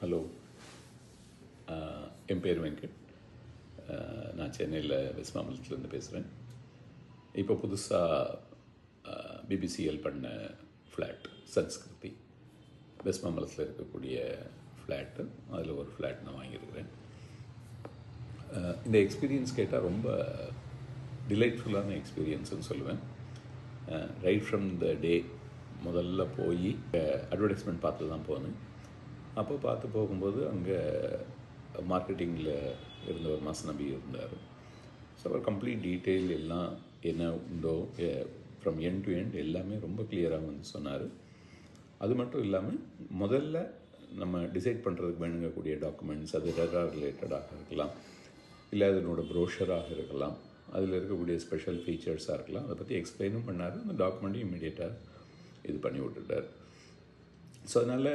Hello, என் பேர் வெங்கட். நான் சென்னையில் வெஸ்ட் மாம்பலத்துலேருந்து பேசுகிறேன். இப்போ புதுசாக பிபிசிஎல் பண்ண ஃப்ளாட் சன்ஸ்கிருதி வெஸ்ட் மாம்பலத்தில் இருக்கக்கூடிய ஃப்ளாட்டு, அதில் ஒரு ஃப்ளாட் நான் வாங்கியிருக்கிறேன். இந்த எக்ஸ்பீரியன்ஸ் கேட்டால் ரொம்ப டிலைட்ஃபுல்லான எக்ஸ்பீரியன்ஸ்னு சொல்லுவேன். ரைட் ஃப்ரம் த டே முதல்ல போய் அட்வர்டைஸ்மெண்ட் பார்த்து தான் போனேன். அப்போ பார்த்து போகும்போது அங்கே மார்க்கெட்டிங்கில் இருந்த ஒரு நபி இருந்தார். ஸோ அவர் கம்ப்ளீட் டீட்டெயில் எல்லாம் என்ன உண்டோ ஃப்ரம் எண்ட் டு எண்ட் எல்லாமே ரொம்ப கிளியராக வந்து சொன்னார். அது மட்டும் இல்லாமல் முதல்ல நம்ம டிசைட் பண்ணுறதுக்கு வேணுங்கக்கூடிய டாக்குமெண்ட்ஸ், அது ரெரா ரிலேட்டடாக இருக்கலாம், இல்லை அதனோட ப்ரோஷராக இருக்கலாம், அதில் இருக்கக்கூடிய ஸ்பெஷல் ஃபீச்சர்ஸாக இருக்கலாம், அதை பற்றி எக்ஸ்பிளைனும் பண்ணார். அந்த டாக்குமெண்ட்டையும் இமீடியட்டாக இது பண்ணி விட்டுட்டார். ஸோ அதனால்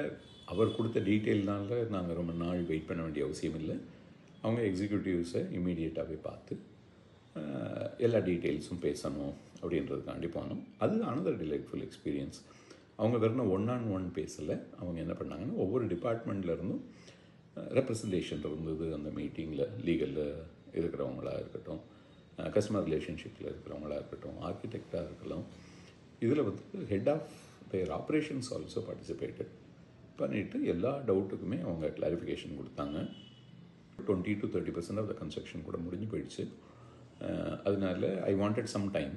அவர் கொடுத்த டீட்டெயில்னால நாங்கள் ரொம்ப நாள் வெயிட் பண்ண வேண்டிய அவசியம் இல்லை. அவங்க எக்ஸிக்யூட்டிவ்ஸை இமீடியட்டாகவே பார்த்து எல்லா டீட்டெயில்ஸும் பேசணும் அப்படின்றதுக்காண்டி போனோம். அது அனதர் டிலைட்ஃபுல் எக்ஸ்பீரியன்ஸ். அவங்க வெறும் 1-on-1 பேசலை. அவங்க என்ன பண்ணாங்கன்னா, ஒவ்வொரு டிபார்ட்மெண்ட்லேருந்தும் ரெப்ரசன்டேஷன் இருந்தது அந்த மீட்டிங்கில். லீகலில் இருக்கிறவங்களாக இருக்கட்டும், கஸ்டமர் ரிலேஷன்ஷிப்பில் இருக்கிறவங்களாக இருக்கட்டும், ஆர்கிடெக்டாக இருக்கலாம். இதில் வந்து head of their operations also participated பண்ணிவிட்டு எல்லா டவுட்டுக்குமே அவங்க கிளாரிஃபிகேஷன் கொடுத்தாங்க. 20-30% ஆஃப் த கன்ஸ்ட்ரக்ஷன் கூட முடிஞ்சு போயிடுச்சு. அதனால ஐ வாண்டட் சம் டைம்.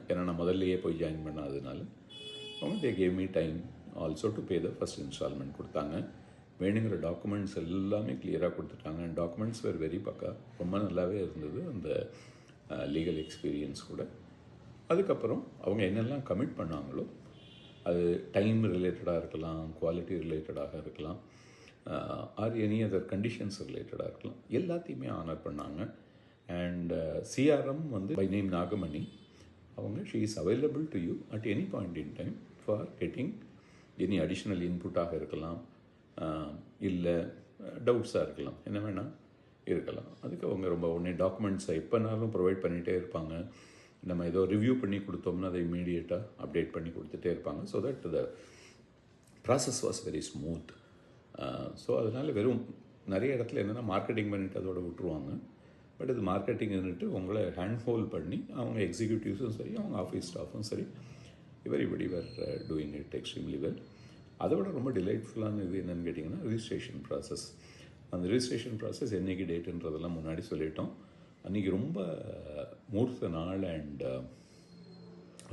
ஏன்னா நான் முதல்லையே போய் ஜாயின் பண்ணாததுனால அவங்க they gave me time also to pay the first instalment கொடுத்தாங்க. வேணுங்கிற டாக்குமெண்ட்ஸ் எல்லாமே கிளியராக கொடுத்துட்டாங்க. டாக்குமெண்ட்ஸ் வேறு வெரி பக்கா, ரொம்ப நல்லாவே இருந்தது அந்த லீகல் எக்ஸ்பீரியன்ஸ் கூட. அதுக்கப்புறம் அவங்க என்னெல்லாம் கமிட் பண்ணாங்களோ, அது டைம் ரிலேட்டடாக இருக்கலாம், குவாலிட்டி ரிலேட்டடாக இருக்கலாம், ஆர் எனி அதர் கண்டிஷன்ஸ் ரிலேட்டடாக இருக்கலாம், எல்லாத்தையுமே ஆனர் பண்ணாங்க. அண்ட் சிஆர்எம் வந்து பை நேம் நாகமணி, அவங்க she is available to you at any point in time for getting any additional இன்புட்டாக இருக்கலாம், இல்லை டவுட்ஸாக இருக்கலாம், என்ன வேணால் இருக்கலாம். அதுக்கு அவங்க ரொம்ப உடனே டாக்குமெண்ட்ஸை எப்போனாலும் ப்ரொவைட் பண்ணிகிட்டே இருப்பாங்க. நம்ம ஏதோ ரிவ்யூ பண்ணி கொடுத்தோம்னா அதை இமீடியட்டாக அப்டேட் பண்ணி கொடுத்துட்டே இருப்பாங்க. So that the process was very smooth. So அதனால் வெறும் நிறைய இடத்துல என்னென்னா மார்க்கெட்டிங் பண்ணிவிட்டு அதோட விட்டுருவாங்க. பட் இது மார்க்கெட்டிங்னுட்டு உங்களை ஹேண்ட் ஹோல்ட் பண்ணி அவங்க எக்ஸிக்யூட்டிவ்ஸும் சரி, அவங்க ஆஃபீஸ் ஸ்டாஃபும் சரி, everybody were doing it extremely well. அதை விட ரொம்ப டிலைட்ஃபுல்லான இது என்னென்னு கேட்டிங்கன்னா, ரிஜிஸ்ட்ரேஷன் ப்ராசஸ். அந்த ரிஜிஸ்ட்ரேஷன் ப்ராசஸ் என்றைக்கு டேட்டுன்றதெல்லாம் முன்னாடி சொல்லிட்டோம். அன்றைக்கி ரொம்ப மூர்த்த நாள் அண்ட்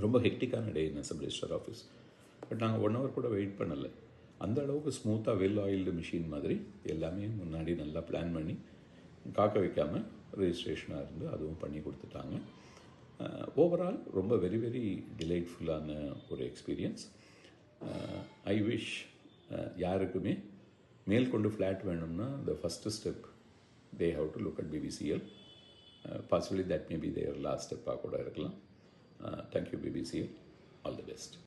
ரொம்ப ஹெக்டிக்கான டே இன் சப் ரெஜிஸ்டர் ஆஃபீஸ். பட் நாங்கள் 1 hour கூட வெயிட் பண்ணலை. அந்த அளவுக்கு ஸ்மூத்தாக வெல் ஆயில்டு மிஷின் மாதிரி எல்லாமே முன்னாடி நல்லா பிளான் பண்ணி காக்க வைக்காமல் ரெஜிஸ்ட்ரேஷனாக இருந்து அதுவும் பண்ணி கொடுத்துட்டாங்க. ஓவரால் ரொம்ப வெரி வெரி டிலைட்ஃபுல்லான ஒரு எக்ஸ்பீரியன்ஸ். ஐ விஷ் யாருக்குமே மேல்கொண்டு ஃப்ளாட் வேணும்னா the first step they have to look at BBCL. Possibly that may be their last step கூட இருக்கலாம். Thank you BBCL. All the best.